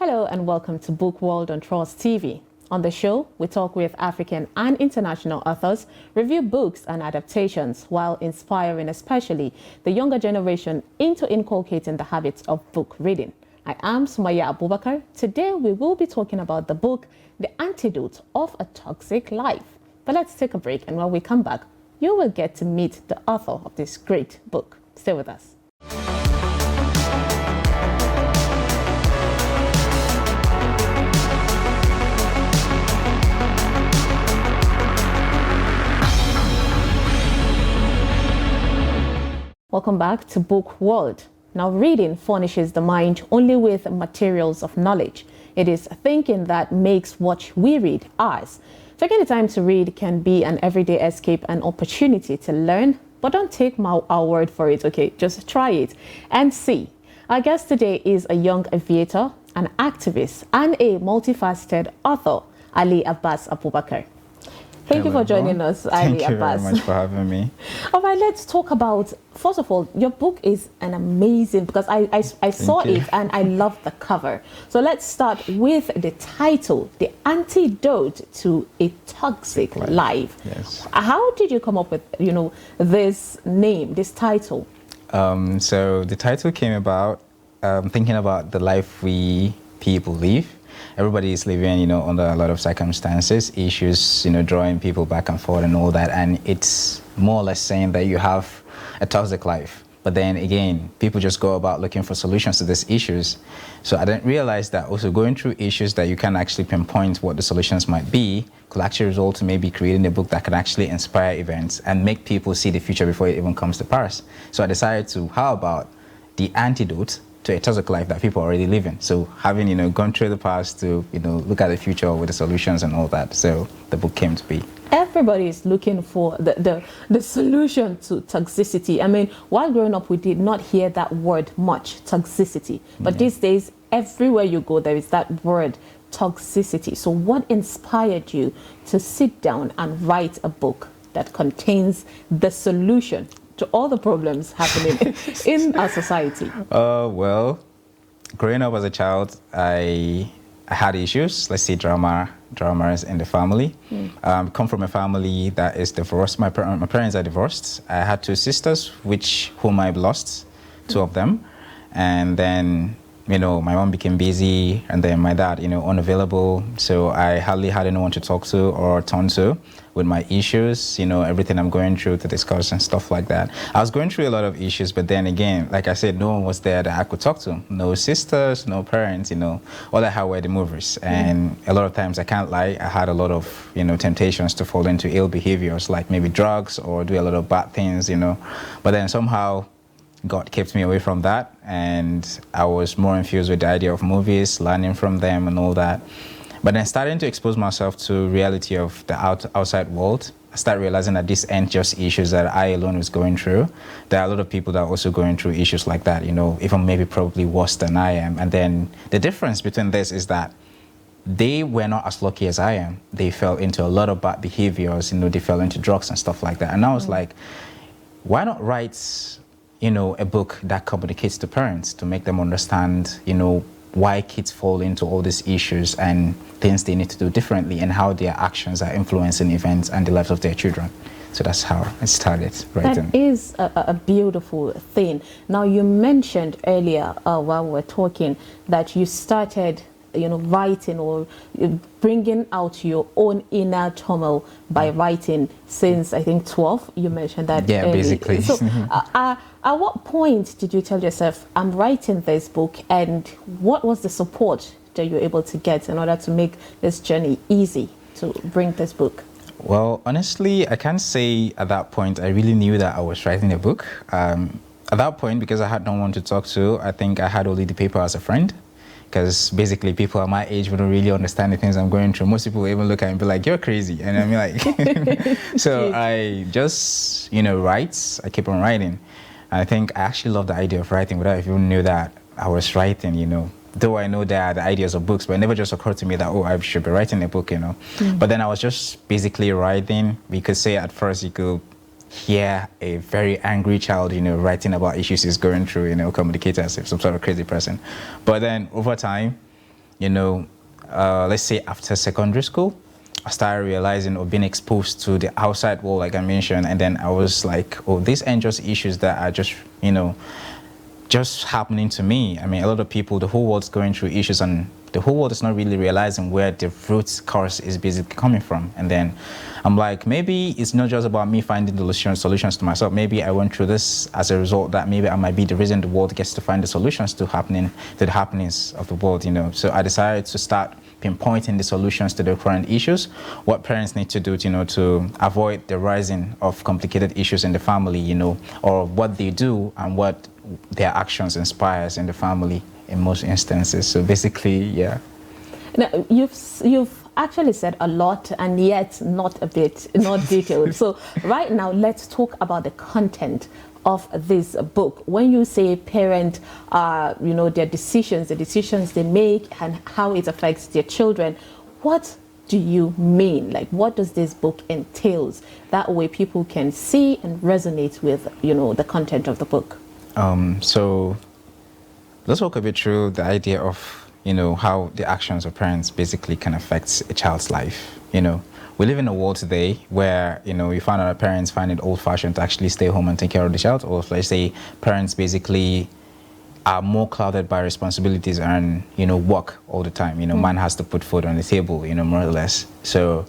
Hello and welcome to Book World on Trust TV. On the show, we talk with African and international authors, review books and adaptations while inspiring especially the younger generation into inculcating the habits of book reading. I am Sumaya Abubakar. Today we will be talking about the book, The Antidote of a Toxic Life. But let's take a break, and when we come back, you will get to meet the author of this great book. Stay with us. Welcome back to Book World. Now, reading furnishes the mind only with materials of knowledge. It is thinking that makes what we read ours. Taking the time to read can be an everyday escape and opportunity to learn, but don't take our word for it, okay? Just try it and see. Our guest today is a young aviator, an activist, and a multifaceted author, Ali Abbas Abubakar. Thank you for joining us, Ali Abbas. Thank you very much for having me. All right, let's talk about, first of all, your book is an amazing, because I saw it and I love the cover. So let's start with the title, The Antidote to a Toxic Life. Yes. How did you come up with, this name, this title? So the title came about thinking about the life we people live. Everybody is living, under a lot of circumstances, issues, drawing people back and forth and all that. And it's more or less saying that you have a toxic life. But then again, people just go about looking for solutions to these issues. So I didn't realize that also going through issues that you can actually pinpoint what the solutions might be could actually result to maybe creating a book that can actually inspire events and make people see the future before it even comes to pass. So I decided to, how about the antidote to a toxic life that people are already living? So having, gone through the past to, look at the future with the solutions and all that. So the book came to be. Everybody is looking for the solution to toxicity. I mean, while growing up, we did not hear that word much, toxicity. But these days, everywhere you go, there is that word, toxicity. So what inspired you to sit down and write a book that contains the solution to all the problems happening in our society? Well, growing up as a child, I had issues, let's say dramas in the family. Come from a family that is divorced. My parents are divorced. I had two sisters, whom I've lost, two of them. And then, my mom became busy, and then my dad, unavailable. So I hardly had anyone to talk to or turn to with my issues, everything I'm going through to discuss and stuff like that. I was going through a lot of issues, but then again, like I said, no one was there that I could talk to. No sisters, no parents, all I had were the movies. And a lot of times, I can't lie, I had a lot of, temptations to fall into ill behaviors, like maybe drugs or do a lot of bad things, But then somehow, God kept me away from that, and I was more infused with the idea of movies, learning from them and all that. But then starting to expose myself to reality of the outside world, I started realizing that these aren't just issues that I alone was going through. There are a lot of people that are also going through issues like that, even maybe probably worse than I am. And then the difference between this is that they were not as lucky as I am. They fell into a lot of bad behaviors, they fell into drugs and stuff like that. And I was like, why not write a book that communicates to parents to make them understand, why kids fall into all these issues and things they need to do differently and how their actions are influencing events and the lives of their children. So that's how I started writing. That is a beautiful thing. Now, you mentioned earlier while we were talking that you started writing or bringing out your own inner turmoil by writing since, I think, 12. You mentioned that. Yeah, basically. So at what point did you tell yourself, I'm writing this book, and what was the support that you were able to get in order to make this journey easy to bring this book? Well, honestly, I can't say at that point I really knew that I was writing a book. At that point, because I had no one to talk to, I think I had only the paper as a friend. Because basically people at my age wouldn't really understand the things I'm going through. Most people will even look at me and be like, you're crazy. And I'm like, so I just, write. I keep on writing. And I think I actually love the idea of writing without even knew that I was writing, Though I know there are the ideas of books, but it never just occurred to me that, I should be writing a book, But then I was just basically writing. We could say at first you could hear a very angry child, writing about issues he's going through, communicate as if some sort of crazy person. But then over time, you know, let's say after secondary school, I started realizing or being exposed to the outside world, like I mentioned, and then I was like, oh, these aren't just issues that are just, you know, just happening to me. I mean, a lot of people, the whole world's going through issues, and the whole world is not really realizing where the root cause is basically coming from. And then I'm like, maybe it's not just about me finding the solutions to myself. Maybe I went through this as a result that maybe I might be the reason the world gets to find the solutions to the happenings of the world, you know. So I decided to start pinpointing the solutions to the current issues, what parents need to do, you know, to avoid the rising of complicated issues in the family, you know, or what they do and what their actions inspires in the family in most instances. So basically, yeah. Now, you've actually said a lot, and yet not detailed. So right now, let's talk about the content of this book. When you say parent, you know, their decisions, the decisions they make and how it affects their children, what do you mean? Like, what does this book entails? That way people can see and resonate with, you know, the content of the book. So let's walk a bit through the idea of, you know, how the actions of parents basically can affect a child's life. You know, we live in a world today where, you know, you find out parents find it old-fashioned to actually stay home and take care of the child, or let's say parents basically are more clouded by responsibilities and, you know, work all the time. You know, man has to put food on the table, you know, more or less. So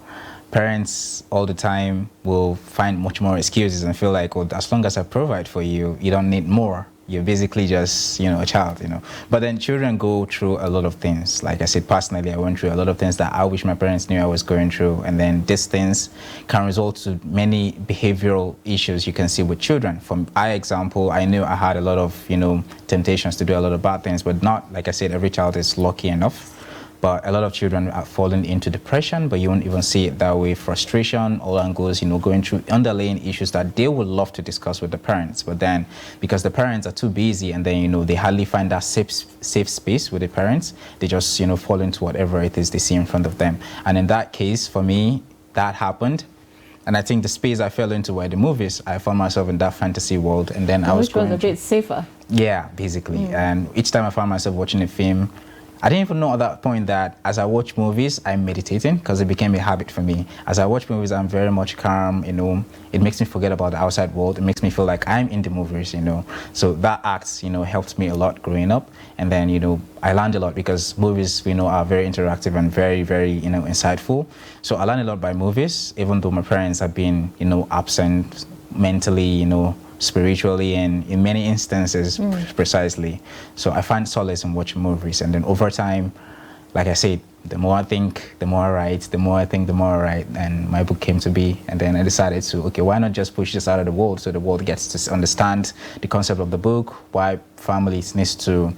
parents all the time will find much more excuses and feel like, well, as long as I provide for you, you don't need more. You're basically just, you know, a child, you know. But then children go through a lot of things. Like I said, personally, I went through a lot of things that I wish my parents knew I was going through. And then these things can result to many behavioral issues you can see with children. From my example, I knew I had a lot of, you know, temptations to do a lot of bad things, but not, like I said, every child is lucky enough. But a lot of children are falling into depression, but you won't even see it that way. Frustration, all angles, you know, going through underlying issues that they would love to discuss with the parents. But then because the parents are too busy and then, you know, they hardly find that safe space with the parents, they just, you know, fall into whatever it is they see in front of them. And in that case, for me, that happened. And I think the space I fell into were the movies. I found myself in that fantasy world. And then I was going a bit safer. Yeah, basically. And each time I found myself watching a film, I didn't even know at that point that as I watch movies, I'm meditating, because it became a habit for me. As I watch movies, I'm very much calm, you know. It makes me forget about the outside world. It makes me feel like I'm in the movies, you know. So that act, you know, helped me a lot growing up. And then, you know, I learned a lot because movies, you know, are very interactive and very, very, you know, insightful. So I learned a lot by movies, even though my parents have been, you know, absent mentally, you know, spiritually, and in many instances precisely. So I find solace in watching movies, and then over time, like I said, the more I think, the more I write, the more I think, the more I write, and my book came to be. And then I decided to, okay, why not just push this out of the world so the world gets to understand the concept of the book, why families needs to,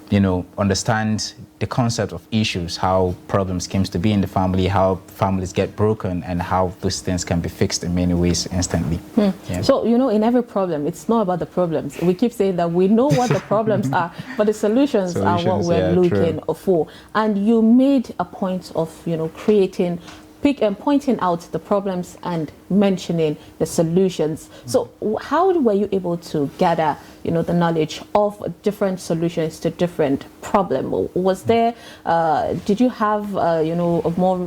you know, understand the concept of issues, how problems came to be in the family, how families get broken, and how those things can be fixed in many ways instantly. Yeah. So, you know, in every problem, it's not about the problems. We keep saying that we know what the problems are, but the solutions are what we're looking for. And you made a point of, you know, pointing out the problems and mentioning the solutions. So how were you able to gather, you know, the knowledge of different solutions to different problems? Was there, did you have, you know, a more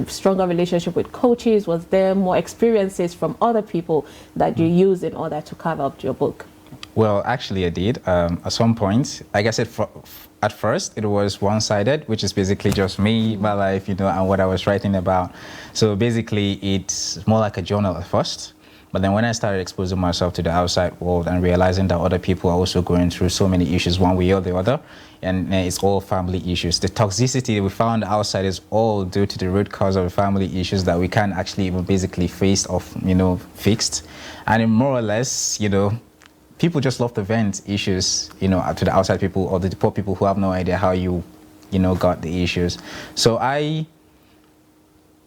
stronger relationship with coaches? Was there more experiences from other people that you use in order to carve out your book? Well, actually I did. At some point, like I said, at first it was one-sided, which is basically just me, my life, you know, and what I was writing about. So basically it's more like a journal at first. But then when I started exposing myself to the outside world and realizing that other people are also going through so many issues, one way or the other, and it's all family issues. The toxicity we found outside is all due to the root cause of the family issues that we can't actually even basically face or, you know, fixed. And more or less, you know, people just love to vent issues, you know, to the outside people or the poor people who have no idea how you know, got the issues. So I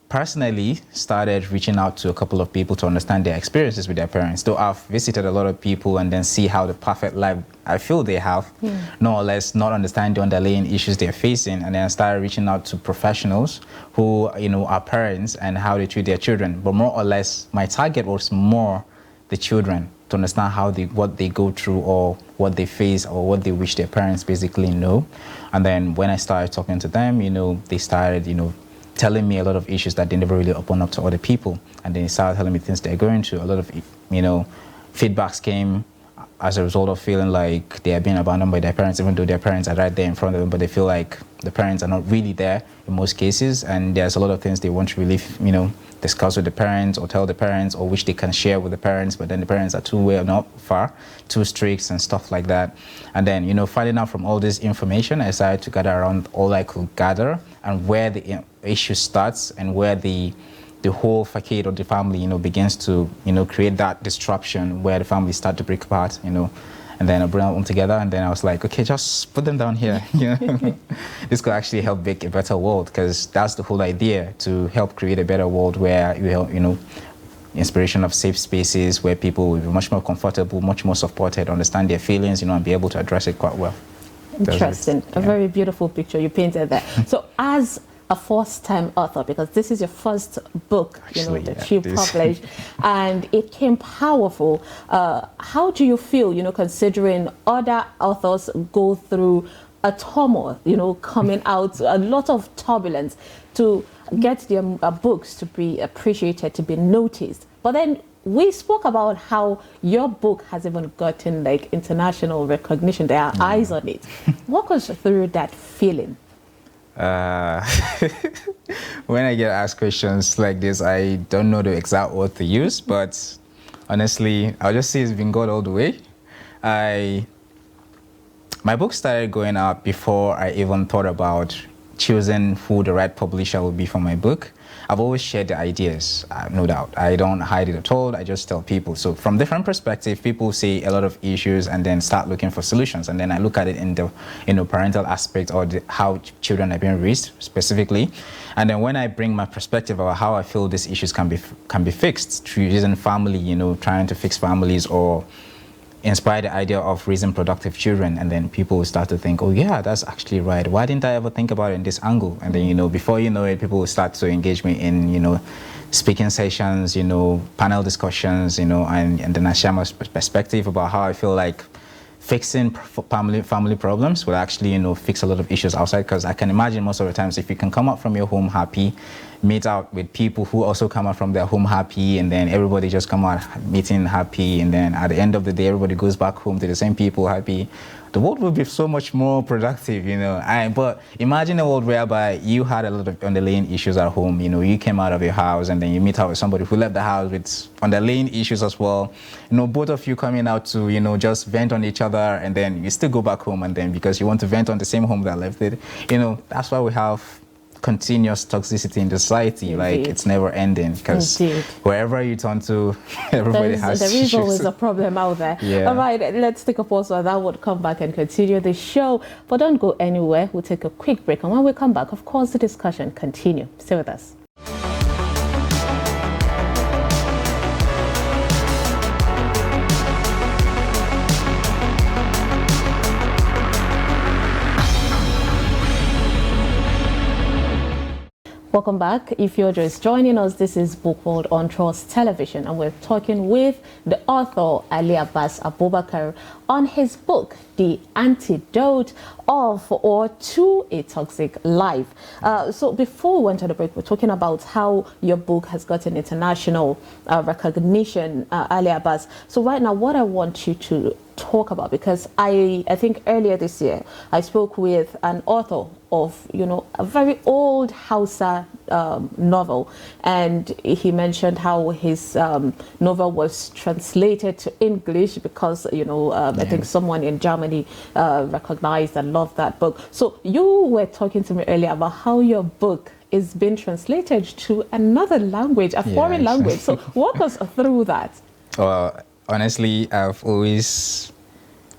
personally started reaching out to a couple of people to understand their experiences with their parents. Though I've visited a lot of people and then see how the perfect life I feel they have, more or less not understand the underlying issues they're facing. And then I started reaching out to professionals who, you know, are parents and how they treat their children. But more or less, my target was more the children, to understand what they go through or what they face or what they wish their parents basically know. And then when I started talking to them, they started, telling me a lot of issues that they never really open up to other people. And then they started telling me things they're going through. A lot of, feedbacks came as a result of feeling like they are being abandoned by their parents, even though their parents are right there in front of them, but they feel like the parents are not really there in most cases. And there's a lot of things they want to really, discuss with the parents or tell the parents, or which they can share with the parents, but then the parents are not far, too strict and stuff like that. And then, finding out from all this information, I decided to gather around all I could gather and where the issue starts and where the whole facade of the family, begins to, create that disruption where the family start to break apart, and then I bring them together, and then I was like, okay, just put them down here. This could actually help make a better world, because that's the whole idea, to help create a better world where you help, inspiration of safe spaces where people will be much more comfortable, much more supported, understand their feelings, and be able to address it quite well. Interesting. A very beautiful picture you painted there. So as a first-time author, because this is your first book, Actually, that you published, and it came powerful. How do you feel, considering other authors go through a turmoil, coming out, a lot of turbulence to get their books to be appreciated, to be noticed? But then we spoke about how your book has even gotten like international recognition. There are eyes on it. Walk us through that feeling. When I get asked questions like this, I don't know the exact word to use, but honestly, I'll just say it's been God all the way. My book started going out before I even thought about choosing who the right publisher would be for my book. I've always shared the ideas, no doubt. I don't hide it at all. I just tell people. So from different perspectives, people see a lot of issues and then start looking for solutions. And then I look at it in the parental aspect, or how children are being raised specifically. And then when I bring my perspective about how I feel these issues can be fixed through using family, trying to fix families or inspire the idea of raising productive children, and then people will start to think, oh yeah, that's actually right. Why didn't I ever think about it in this angle? And then, before you know it, people will start to engage me in, speaking sessions, panel discussions, and then I share my perspective about how I feel like fixing family problems will actually, fix a lot of issues outside. Because I can imagine most of the times, if you can come out from your home happy, meet out with people who also come out from their home happy, and then everybody just come out meeting happy, and then at the end of the day, everybody goes back home to the same people happy, the world will be so much more productive, But imagine a world whereby you had a lot of underlying issues at home, you came out of your house and then you meet out with somebody who left the house with underlying issues as well. Both of you coming out to, just vent on each other, and then you still go back home, and then because you want to vent on the same home that left it, that's why we have continuous toxicity in the society. Indeed. Like, it's never ending, because wherever you turn to, everybody has there is issues. Always a problem out there. Yeah. All right, let's take a pause, so that would come back and continue the show. But don't go anywhere. We'll take a quick break, and when we come back, of course, the discussion continue. Stay with us. Welcome back. If you're just joining us, this is Book World on Trust Television, and we're talking with the author Ali Abbas Abubakar on his book, The Antidote of or to a Toxic Life. So before we went to the break, we're talking about how your book has gotten international recognition, Ali Abbas. So right now, what I want you to talk about, because I think earlier this year I spoke with an author of a very old Hausa novel, and he mentioned how his novel was translated to English because I think someone in Germany recognized and loved that book. So you were talking to me earlier about how your book is being translated to another language, a foreign language. So walk us through that. Well, honestly, I've always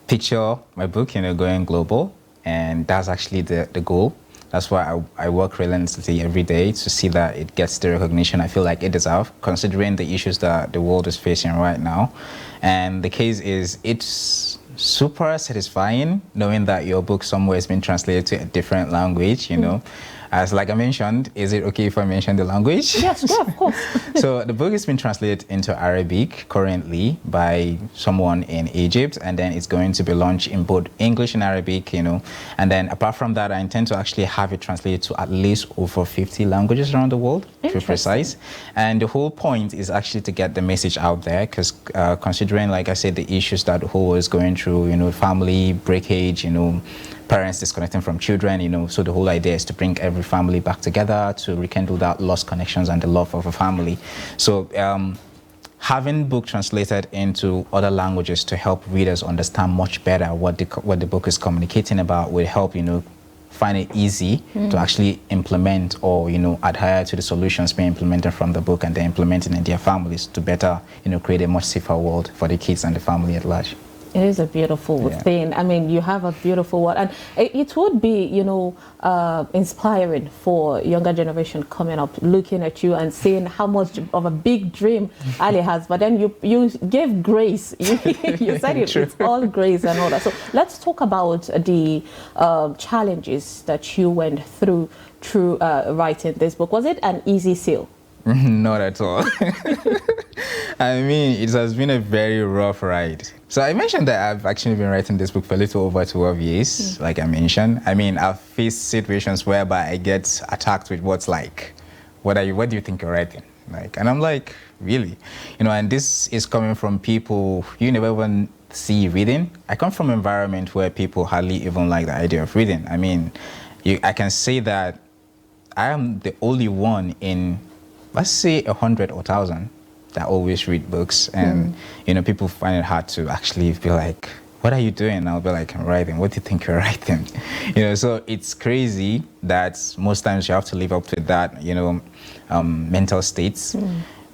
pictured my book, going global, and that's actually the goal. That's why I work relentlessly every day to see that it gets the recognition I feel like it deserves, considering the issues that the world is facing right now. And the case is, it's super satisfying knowing that your book somewhere has been translated to a different language, As like I mentioned, is it okay if I mention the language? Yes, yeah, of course. So the book has been translated into Arabic currently by someone in Egypt, and then it's going to be launched in both English and Arabic, And then apart from that, I intend to actually have it translated to at least over 50 languages around the world, to be precise. And the whole point is actually to get the message out there, because considering, like I said, the issues that the whole is going through, family breakage, parents disconnecting from children, so the whole idea is to bring every family back together to rekindle that lost connections and the love of a family. So having book translated into other languages to help readers understand much better what the book is communicating about will help, find it easy to actually implement or, adhere to the solutions being implemented from the book and then implementing in their families to better, create a much safer world for the kids and the family at large. It is a beautiful thing. I mean, you have a beautiful word, and it would be, inspiring for younger generation coming up, looking at you and seeing how much of a big dream Ali has. But then you gave grace. You said it's all grace and all that. So let's talk about the challenges that you went through writing this book. Was it an easy sale? Not at all. I mean, it has been a very rough ride. So I mentioned that I've actually been writing this book for a little over 12 years, like I mentioned. I mean, I've faced situations whereby I get attacked with what's like, what do you think you're writing? And I'm like, really? And this is coming from people you never even see reading. I come from an environment where people hardly even like the idea of reading. I mean, I can say that I am the only one in, let's say, 100 or 1,000 that always read books, and people find it hard to actually be like, what are you doing? And I'll be like, I'm writing. What do you think you're writing? So it's crazy that most times you have to live up to that, mental states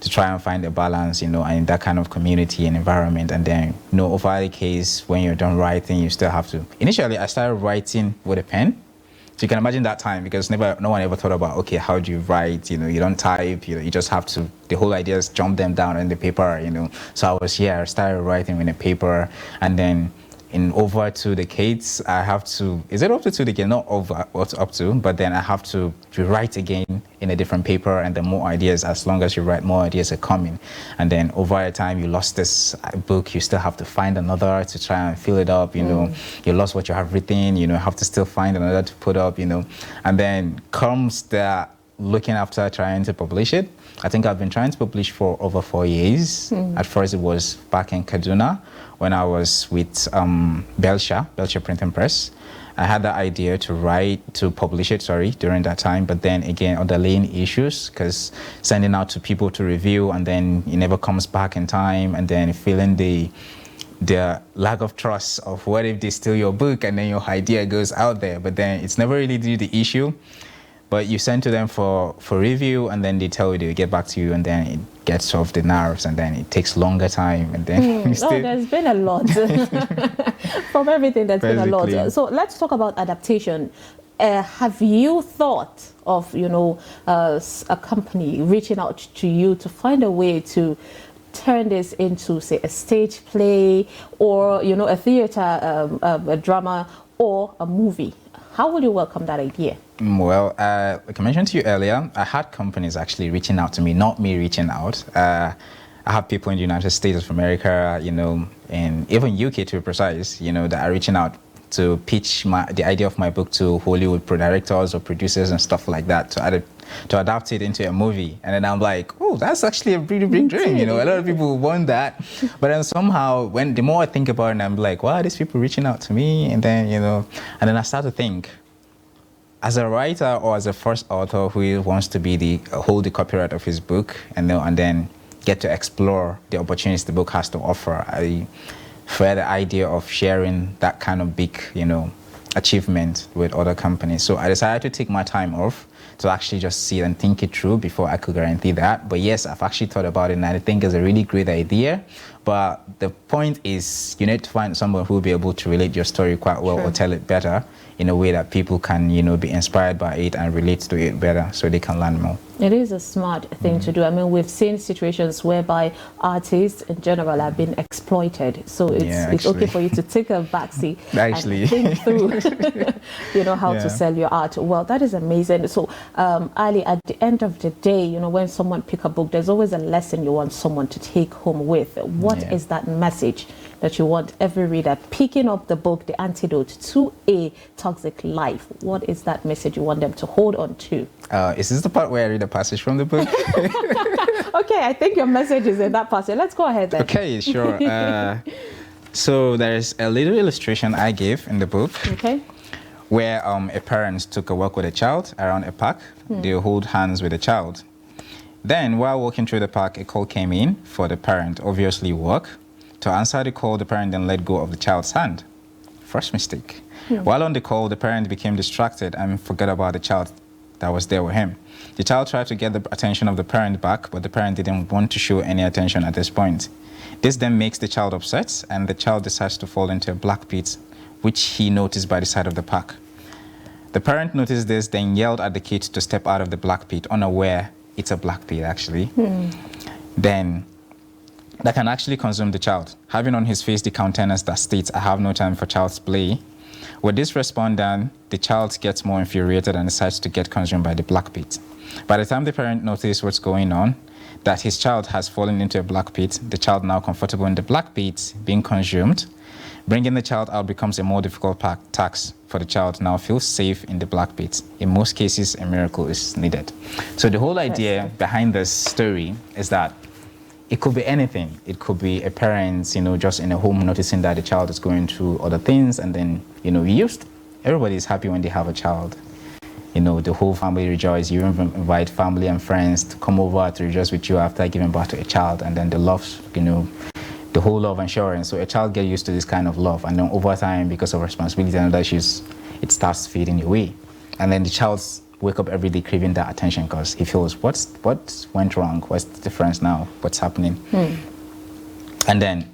to try and find a balance, and in that kind of community and environment. And then, over the case, when you're done writing, you still have to. Initially, I started writing with a pen. So you can imagine that time, because no one ever thought about, okay, how do you write? You don't type, you just have to, the whole idea is jump them down in the paper, So I started writing in a paper, and then in over 2 decades, I have to, is it up to 2 decades? Not over, what's up to, but then I have to rewrite again in a different paper, and then more ideas, as long as you write, more ideas are coming. And then over a time, you lost this book, you still have to find another to try and fill it up, you lost what you have written, have to still find another to put up, and then comes the looking after trying to publish it. I think I've been trying to publish for over 4 years. At first, it was back in Kaduna when I was with Belcher Printing Press. I had the idea to publish it, during that time, but then again, underlying issues, because sending out to people to review, and then it never comes back in time, and then feeling the lack of trust of what if they steal your book and then your idea goes out there, but then it's never really the issue. But you send to them for review, and then they tell you they'll get back to you, and then it gets off the nerves, and then it takes longer time, and then there's been a lot. From everything, there's been a lot. So let's talk about adaptation. Have you thought of, a company reaching out to you to find a way to turn this into, say, a stage play, or, a theater, a drama, or a movie? How will you welcome that idea? Well, like I mentioned to you earlier, I had companies actually reaching out to me, not me reaching out. I have people in the United States of America, and even UK to be precise, that are reaching out to pitch the idea of my book to Hollywood directors or producers and stuff like that to adapt it into a movie. And then I'm like, oh, that's actually a pretty big dream. A lot of people want that. But then somehow, the more I think about it, I'm like, wow, these people reaching out to me. And then, and then I start to think, as a writer or as a first author who wants to hold the copyright of his book and then get to explore the opportunities the book has to offer, I prefer the idea of sharing that kind of big, achievement with other companies. So I decided to take my time off to actually just see and think it through before I could guarantee that. But yes, I've actually thought about it, and I think it's a really great idea. But the point is, you need to find someone who will be able to relate your story quite well, or tell it better in a way that people can, be inspired by it and relate to it better, so they can learn more. It is a smart thing to do. I mean, we've seen situations whereby artists in general have been exploited. So it's okay for you to take a backseat and think through, how to sell your art. Well, that is amazing. So, Ali, at the end of the day, when someone pick a book, there's always a lesson you want someone to take home with. What is that message that you want every reader picking up the book, The Antidote to a Toxic Life? What is that message you want them to hold on to? Is this the part where I read a passage from the book? Okay, I think your message is in that passage. Let's go ahead then. Okay, sure. So there's a little illustration I gave in the book. Okay. Where a parent took a walk with a child around a park. They hold hands with a child. Then, while walking through the park, a call came in for the parent, obviously work. To answer the call, the parent then let go of the child's hand. First mistake. While on the call, the parent became distracted and forgot about the child that was there with him. The child tried to get the attention of the parent back, but the parent didn't want to show any attention at this point. This then makes the child upset, and the child decides to fall into a black pit, which he noticed by the side of the park. The parent noticed this, then yelled at the kid to step out of the black pit, unaware it's a black pit actually. Then that can actually consume the child, having on his face the countenance that states, "I have no time for child's play." With this response done, the child gets more infuriated and decides to get consumed by the black pit. By the time the parent notices what's going on, that his child has fallen into a black pit, the child now comfortable in the black pit, being consumed, bringing the child out becomes a more difficult task for the child now feels safe in the black pit. In most cases, a miracle is needed. So the whole idea behind this story is that it could be anything. It could be a parent, just in a home noticing that the child is going through other things, and then, everybody is happy when they have a child. The whole family rejoices. You even invite family and friends to come over to rejoice with you after giving birth to a child, and then the love, the whole love and sharing. So a child gets used to this kind of love, and then over time, because of responsibility and other issues, it starts fading away. And then the child wake up every day craving that attention because he feels, what went wrong? What's the difference now? What's happening? And then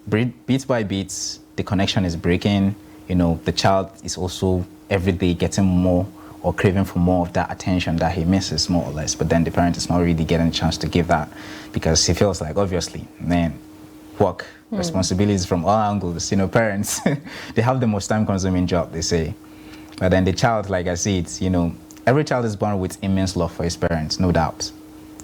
bit by bit, the connection is breaking. The child is also every day getting more or craving for more of that attention that he misses, more or less. But then the parent is not really getting a chance to give that, because he feels like, obviously, work, responsibilities from all angles. Parents, they have the most time-consuming job, they say. But then the child, like I said, every child is born with immense love for his parents, no doubt.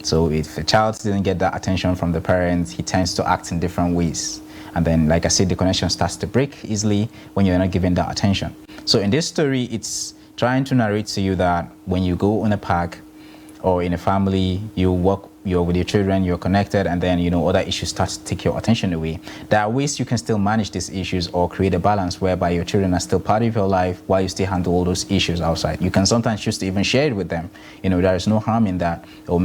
So if a child didn't get that attention from the parents, he tends to act in different ways. And then, like I said, the connection starts to break easily when you're not giving that attention. So in this story, it's trying to narrate to you that when you go on a park or in a family, you're with your children, you're connected, and then, other issues start to take your attention away. There are ways you can still manage these issues or create a balance whereby your children are still part of your life while you still handle all those issues outside. You can sometimes choose to even share it with them. There is no harm in that, or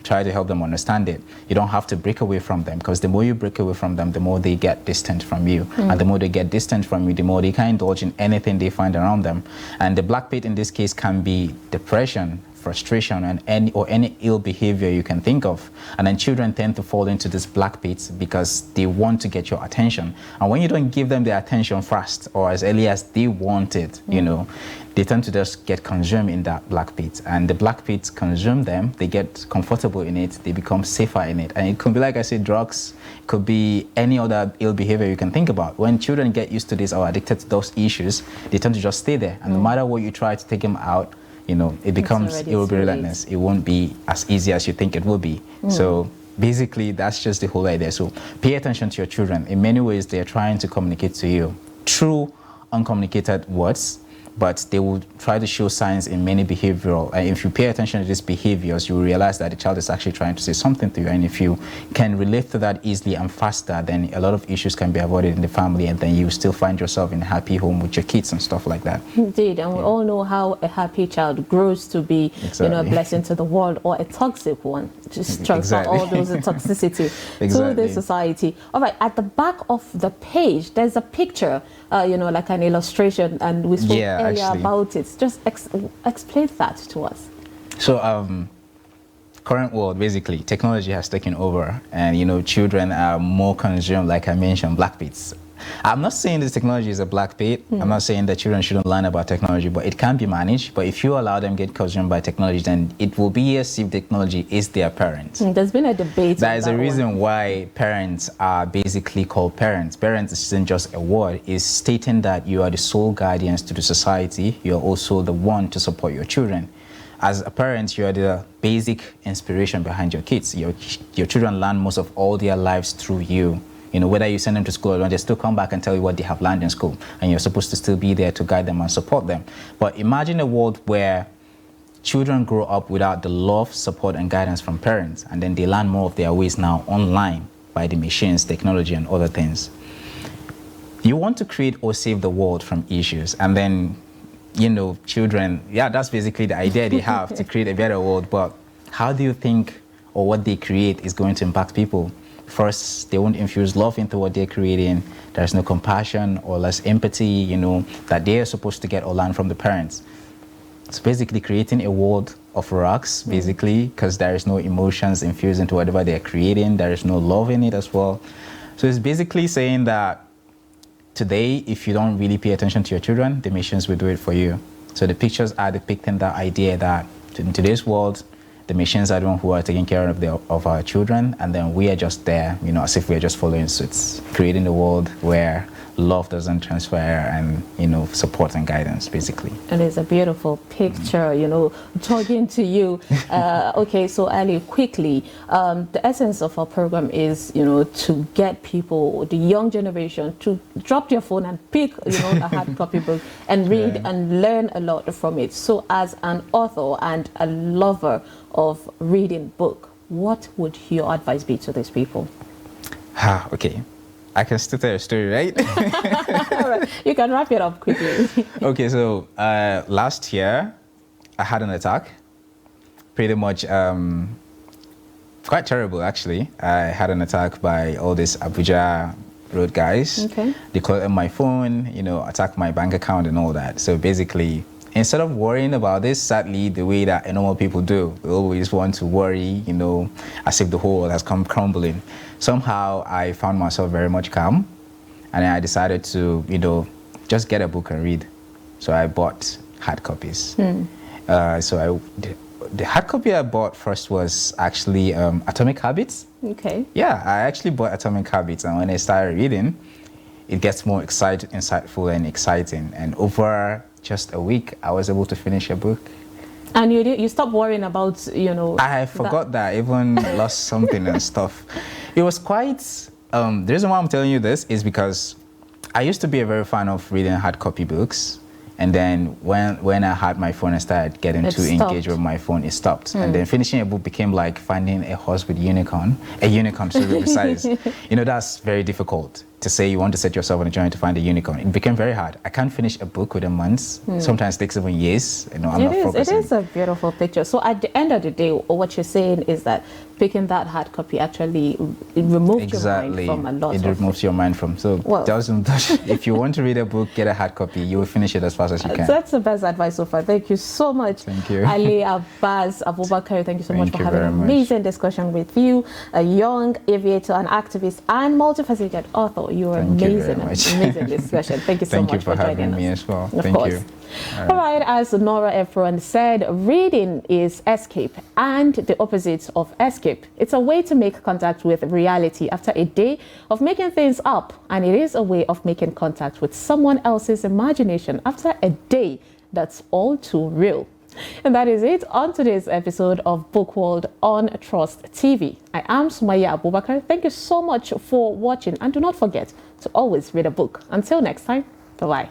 try to help them understand it. You don't have to break away from them, because the more you break away from them, the more they get distant from you. And the more they get distant from you, the more they can indulge in anything they find around them. And the black pit in this case can be depression, frustration, and any ill behavior you can think of. And then children tend to fall into this black pit because they want to get your attention. And when you don't give them the attention fast or as early as they want it, they tend to just get consumed in that black pit. And the black pit consume them, they get comfortable in it, they become safer in it. And it could be, like I said, drugs, it could be any other ill behavior you can think about. When children get used to this or addicted to those issues, they tend to just stay there. And no matter what you try to take them out, it will be relentless. It won't be as easy as you think it will be. So basically, that's just the whole idea. So pay attention to your children. In many ways, they're trying to communicate to you through uncommunicated words, but they will try to show signs in many behavioral. And if you pay attention to these behaviors, you will realize that the child is actually trying to say something to you. And if you can relate to that easily and faster, then a lot of issues can be avoided in the family, and then you still find yourself in a happy home with your kids and stuff like that. Indeed, and we all know how a happy child grows to be, a blessing to the world, or a toxic one. Just transfer all those toxicity to the society. All right, at the back of the page, there's a picture, like an illustration, and we spoke earlier about it. Just explain that to us. So current world, basically, technology has taken over, and children are more consumed, like I mentioned, black beats. I'm not saying this technology is a black bait. I'm not saying that children shouldn't learn about technology, but it can be managed. But if you allow them to get consumed by technology, then it will be as if technology is their parents. There's been a debate. That is the reason why parents are basically called parents. Parents isn't just a word. It's stating that you are the sole guardians to the society. You're also the one to support your children. As a parent, you are the basic inspiration behind your kids. Your children learn most of all their lives through you. Whether you send them to school or not, they still come back and tell you what they have learned in school. And you're supposed to still be there to guide them and support them. But imagine a world where children grow up without the love, support, and guidance from parents. And then they learn more of their ways now online by the machines, technology, and other things. You want to create or save the world from issues. And then, children, that's basically the idea they have to create a better world. But how do you think or what they create is going to impact people? First, they won't infuse love into what they're creating. There's no compassion or less empathy, that they're supposed to get or learn from the parents. It's basically creating a world of rocks, basically, because there is no emotions infused into whatever they're creating. There is no love in it as well. So it's basically saying that today, if you don't really pay attention to your children, the machines will do it for you. So the pictures are depicting that idea that in today's world, the machines are the ones who are taking care of our children, and then we are just there, as if we're just following suits, creating a world where love doesn't transfer and, support and guidance, basically. And it's a beautiful picture, talking to you. Okay, so Ali, quickly, the essence of our program is, to get people, the young generation, to drop their phone and pick, a hard copy book and read and learn a lot from it. So as an author and a lover of reading book, what would your advice be to these people? Okay. I can still tell a story, right? All right. You can wrap it up quickly. Okay, so last year I had an attack. Pretty much quite terrible, actually. I had an attack by all these Abuja road guys. Okay. They collected my phone, attacked my bank account and all that. So basically, instead of worrying about this, sadly, the way that normal people do, we always want to worry, as if the whole world has come crumbling. Somehow, I found myself very much calm, and then I decided to, just get a book and read. So I bought hard copies. The hard copy I bought first was actually Atomic Habits. Okay. Yeah, I actually bought Atomic Habits, and when I started reading, it gets more insightful and exciting. And over just a week, I was able to finish a book. And you stopped worrying about, I forgot that I even lost something and stuff. It was quite, the reason why I'm telling you this is because I used to be a very fan of reading hard copy books. And then when I had my phone and started getting engaged with my phone, it stopped. And then finishing a book became like finding a horse with a unicorn to be precise. That's very difficult to say you want to set yourself on a journey to find a unicorn. It became very hard. I can't finish a book within months. Sometimes it takes even years. I'm not focusing. It is a beautiful picture. So at the end of the day, what you're saying is that picking that hard copy actually removes your mind from a lot of removes your mind from. So if you want to read a book, get a hard copy. You will finish it as fast as you can. That's the best advice so far. Thank you so much. Thank you. Ali Abbas Abubakar, thank you so much for having an amazing discussion with you. A young aviator, an activist, and multifaceted author. You are amazing. Amazing discussion. Thank you so much for joining me as well. Thank you. All right, as Nora Efron said, reading is escape and the opposite of escape. It's a way to make contact with reality after a day of making things up, and it is a way of making contact with someone else's imagination after a day that's all too real. And that is it on today's episode of Book World on Trust TV. I am Sumaya Abubakar. Thank you so much for watching, and do not forget to always read a book. Until next time, bye-bye.